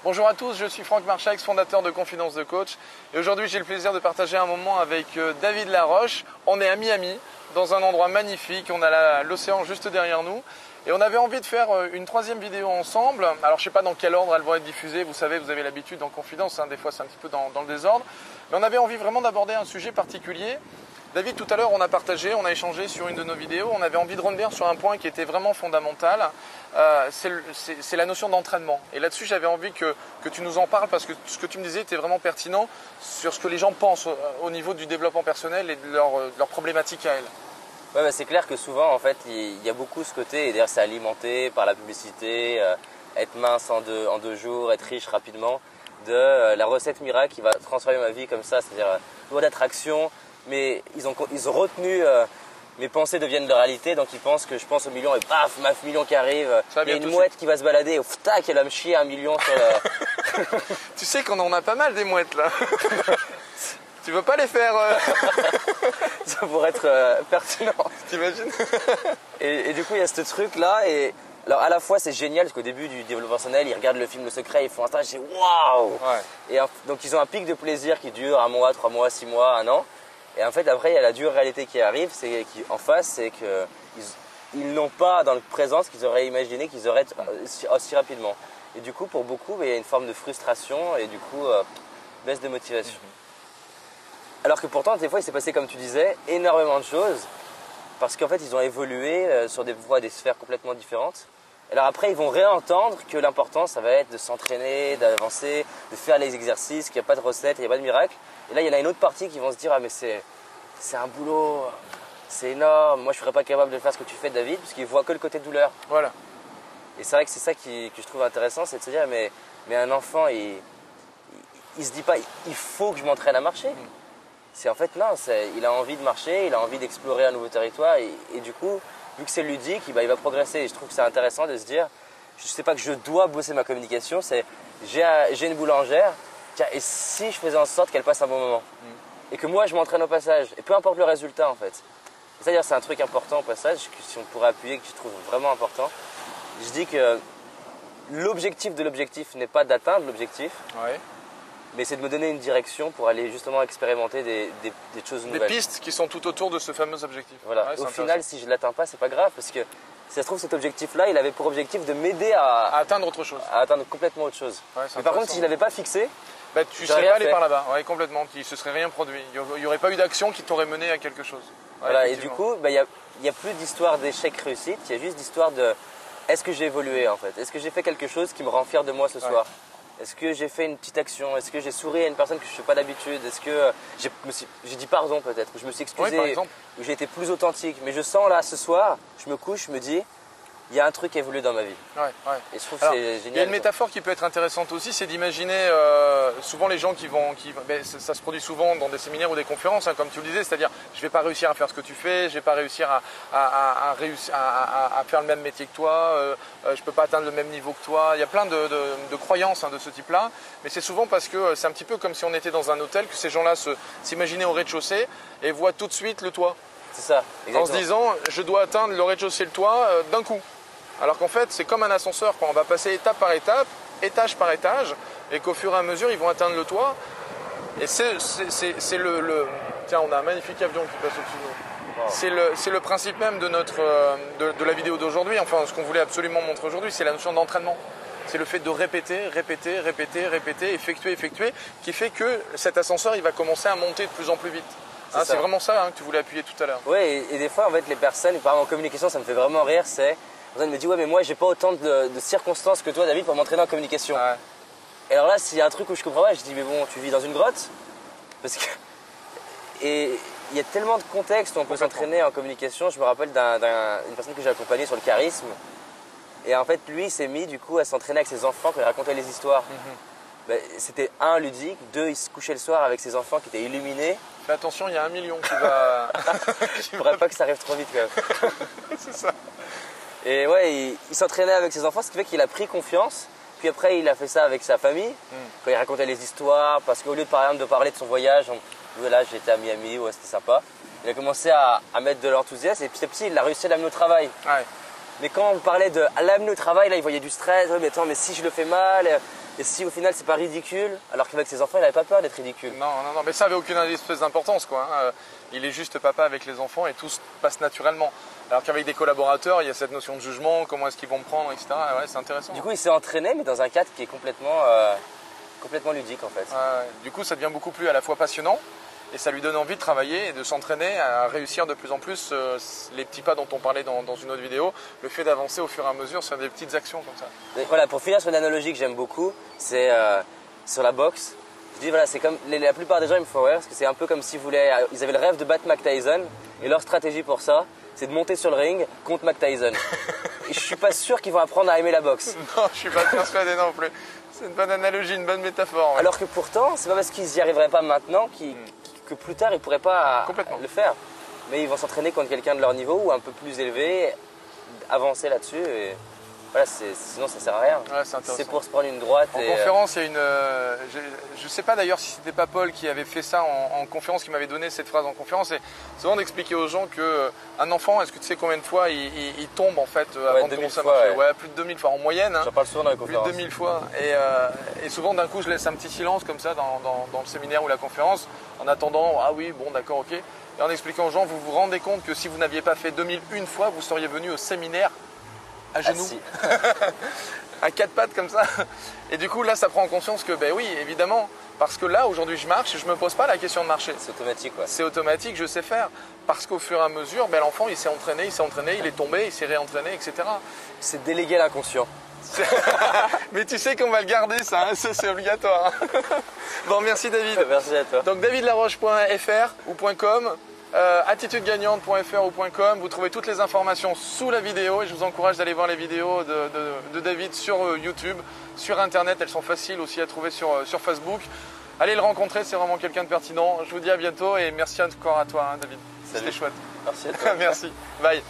Bonjour à tous, je suis Franck Marchax, fondateur de Confidence de Coach. Et aujourd'hui, j'ai le plaisir de partager un moment avec David Laroche. On est à Miami, dans un endroit magnifique. On a l'océan juste derrière nous. Et on avait envie de faire une troisième vidéo ensemble. Alors, je ne sais pas dans quel ordre elles vont être diffusées. Vous savez, vous avez l'habitude en confidence, des fois c'est un petit peu dans le désordre. Mais on avait envie vraiment d'aborder un sujet particulier. David, tout à l'heure, on a échangé sur une de nos vidéos. On avait envie de revenir sur un point qui était vraiment fondamental. C'est la notion d'entraînement. Et là-dessus, j'avais envie que tu nous en parles parce que ce que tu me disais était vraiment pertinent sur ce que les gens pensent au niveau du développement personnel et de leur problématique à elles. Ouais, c'est clair que souvent, en fait, il y a beaucoup ce côté, et d'ailleurs, c'est alimenté par la publicité, être mince en deux jours, être riche rapidement, de la recette miracle qui va transformer ma vie comme ça, c'est-à-dire loi d'attraction. Mais ils ont retenu mes pensées deviennent de réalité, donc ils pensent que je pense au million et paf, ma million qui arrive, il y a une mouette qui va se balader, et tac, elle va me chier un million sur la... Tu sais qu'on en a pas mal des mouettes là. Tu veux pas les faire Ça pourrait être pertinent. T'imagines? Et du coup, il y a ce truc là, et alors à la fois c'est génial parce qu'au début du développement personnel, ils regardent le film Le Secret, ils font un stage, c'est waouh. Et donc ils ont un pic de plaisir qui dure 1 mois, 3 mois, 6 mois, 1 an. Et en fait, après, il y a la dure réalité qui arrive, en face, c'est qu'ils n'ont pas dans le présent ce qu'ils auraient imaginé qu'ils auraient aussi rapidement. Et du coup, pour beaucoup, il y a une forme de frustration et du coup, baisse de motivation. Alors que pourtant, des fois, il s'est passé, comme tu disais, énormément de choses parce qu'en fait, ils ont évolué sur des voies, des sphères complètement différentes. Alors après, ils vont réentendre que l'important, ça va être de s'entraîner, d'avancer, de faire les exercices, qu'il n'y a pas de recette, il n'y a pas de miracle. Et là, il y en a une autre partie qui vont se dire « Ah mais c'est un boulot, c'est énorme, moi je ne serais pas capable de faire ce que tu fais David » parce qu'ils ne voient que le côté douleur. Voilà. Et c'est vrai que c'est ça que je trouve intéressant, c'est de se dire « Mais un enfant, il ne se dit pas « Il faut que je m'entraîne à marcher ». C'est en fait non, il a envie de marcher, il a envie d'explorer un nouveau territoire et du coup, vu que c'est ludique, il va progresser. Et je trouve que c'est intéressant de se dire, je ne sais pas que je dois bosser ma communication, j'ai une boulangère, tiens, et si je faisais en sorte qu'elle passe un bon moment et que moi je m'entraîne au passage, et peu importe le résultat en fait. C'est-à-dire c'est un truc important au passage, que si on pourrait appuyer, que je trouve vraiment important. Je dis que l'objectif de l'objectif n'est pas d'atteindre l'objectif. Ouais. Mais c'est de me donner une direction pour aller justement expérimenter des choses nouvelles. Des pistes qui sont tout autour de ce fameux objectif. Voilà. Ouais, au final, si je ne l'atteins pas, c'est pas grave parce que si ça se trouve, cet objectif-là, il avait pour objectif de m'aider à atteindre autre chose. À atteindre complètement autre chose. Ouais, mais par contre, si je ne l'avais pas fixé, tu ne serais pas allé par là-bas. Ouais, complètement. Il ne se serait rien produit. Il n'y aurait pas eu d'action qui t'aurait mené à quelque chose. Ouais, voilà. Et du coup, il n'y a plus d'histoire d'échec-réussite. Il y a juste d'histoire de est-ce que j'ai évolué en fait? Est-ce que j'ai fait quelque chose qui me rend fier de moi ce soir? Est-ce que j'ai fait une petite action? Est-ce que j'ai souri à une personne que je ne fais pas d'habitude? Est-ce que j'ai dit pardon peut-être? Ou je me suis excusé? Ou j'ai été plus authentique? Mais je sens là, ce soir, je me couche, je me dis, il y a un truc qui a évolué dans ma vie. Et je trouve que c'est génial. Il y a une métaphore qui peut être intéressante aussi, c'est d'imaginer souvent les gens ça se produit souvent dans des séminaires ou des conférences, comme tu le disais, c'est-à-dire je ne vais pas réussir à faire ce que tu fais, je ne vais pas réussir à faire le même métier que toi, je ne peux pas atteindre le même niveau que toi. Il y a plein de croyances de ce type-là, mais c'est souvent parce que c'est un petit peu comme si on était dans un hôtel, que ces gens-là s'imaginaient au rez-de-chaussée et voient tout de suite le toit. C'est ça, exactement. En se disant, je dois atteindre le rez-de-chaussée et le toit d'un coup. Alors qu'en fait, c'est comme un ascenseur, quand on va passer étape par étape, étage par étage, et qu'au fur et à mesure, ils vont atteindre le toit. Et c'est Tiens, on a un magnifique avion qui passe au-dessus de nous. Wow. C'est le principe même de la vidéo d'aujourd'hui, enfin, ce qu'on voulait absolument montrer aujourd'hui, c'est la notion d'entraînement. C'est le fait de répéter, effectuer, qui fait que cet ascenseur, il va commencer à monter de plus en plus vite. C'est vraiment ça que tu voulais appuyer tout à l'heure. Oui, et des fois, en fait, les personnes, par exemple en communication, ça me fait vraiment rire, c'est... On me dit, ouais, mais moi, j'ai pas autant de circonstances que toi, David, pour m'entraîner en communication. Ouais. Et alors là, s'il y a un truc où je comprends pas, je dis, mais bon, tu vis dans une grotte? Parce que... Et il y a tellement de contextes où on peut s'entraîner en communication. Je me rappelle d'une personne que j'ai accompagnée sur le charisme. Et en fait, lui, il s'est mis, du coup, à s'entraîner avec ses enfants quand il racontait les histoires. C'était un, ludique, 2, il se couchait le soir avec ses enfants qui étaient illuminés. Mais attention, il y a 1 million qui va... Je ne voudrais pas que ça arrive trop vite, quand même. C'est ça. Et ouais, il s'entraînait avec ses enfants, ce qui fait qu'il a pris confiance. Puis après, il a fait ça avec sa famille, quand il racontait les histoires. Parce qu'au lieu, par exemple, de parler de son voyage, là, j'étais à Miami, ouais, c'était sympa. Il a commencé à mettre de l'enthousiasme et petit à petit, il a réussi à l'amener au travail. Ouais. Mais quand on parlait de l'amener au travail, là, il voyait du stress. Ouais, mais attends, mais si je le fais mal, Et si au final c'est pas ridicule, alors qu'avec ses enfants il n'avait pas peur d'être ridicule. Non, mais ça avait aucune espèce d'importance quoi. Il est juste papa avec les enfants et tout se passe naturellement. Alors qu'avec des collaborateurs, il y a cette notion de jugement, comment est-ce qu'ils vont me prendre, etc. Ouais, c'est intéressant. Du coup, il s'est entraîné, mais dans un cadre qui est complètement ludique en fait. Du coup, ça devient beaucoup plus à la fois passionnant et ça lui donne envie de travailler et de s'entraîner à réussir de plus en plus les petits pas dont on parlait dans une autre vidéo, le fait d'avancer au fur et à mesure sur des petites actions comme ça. Et voilà, pour finir sur une analogie que j'aime beaucoup, c'est sur la boxe. Je dis voilà, c'est comme la plupart des gens ils me font rire parce que c'est un peu comme s'ils ils avaient le rêve de battre Mike Tyson et leur stratégie pour ça, c'est de monter sur le ring contre Mike Tyson. Et je suis pas sûr qu'ils vont apprendre à aimer la boxe. Non, je suis pas persuadé non plus. C'est une bonne analogie, une bonne métaphore. Ouais. Alors que pourtant, c'est pas parce qu'ils n'y arriveraient pas maintenant que plus tard ils pourraient pas le faire. Mais ils vont s'entraîner contre quelqu'un de leur niveau ou un peu plus élevé, avancer là-dessus. Et voilà, sinon ça sert à rien. Ouais, c'est pour se prendre une droite. En conférence, il y a une. Je sais pas d'ailleurs si c'était pas Paul qui avait fait ça en conférence, qui m'avait donné cette phrase en conférence. C'est souvent d'expliquer aux gens qu'un enfant, est-ce que tu sais combien de fois il tombe en fait avant de commencer à marcher? Ouais, plus de 2000 fois en moyenne. J'en parle souvent dans les conférences. Plus de 2000 fois. Et souvent d'un coup, je laisse un petit silence comme ça dans le séminaire ou la conférence en attendant. Ah oui, bon, d'accord, ok. Et en expliquant aux gens, vous vous rendez compte que si vous n'aviez pas fait 2001 fois, vous seriez venu au séminaire à genoux, à quatre pattes comme ça. Et du coup, là, ça prend conscience que, ben oui, évidemment, parce que là, aujourd'hui, je marche et je ne me pose pas la question de marcher. C'est automatique, quoi. C'est automatique, je sais faire. Parce qu'au fur et à mesure, ben, l'enfant, il s'est entraîné, il est tombé, il s'est réentraîné, etc. C'est déléguer l'inconscient. Mais tu sais qu'on va le garder, ça, hein, ça c'est obligatoire. Bon, merci David. Merci à toi. Donc, davidlaroche.fr ou .com. attitudegagnante.fr ou .com, vous trouvez toutes les informations sous la vidéo et je vous encourage d'aller voir les vidéos de David sur YouTube, sur internet, elles sont faciles aussi à trouver sur Facebook. Allez le rencontrer, c'est vraiment quelqu'un de pertinent. Je vous dis à bientôt et merci encore à toi David, c'était chouette. Merci à toi. Merci, bye.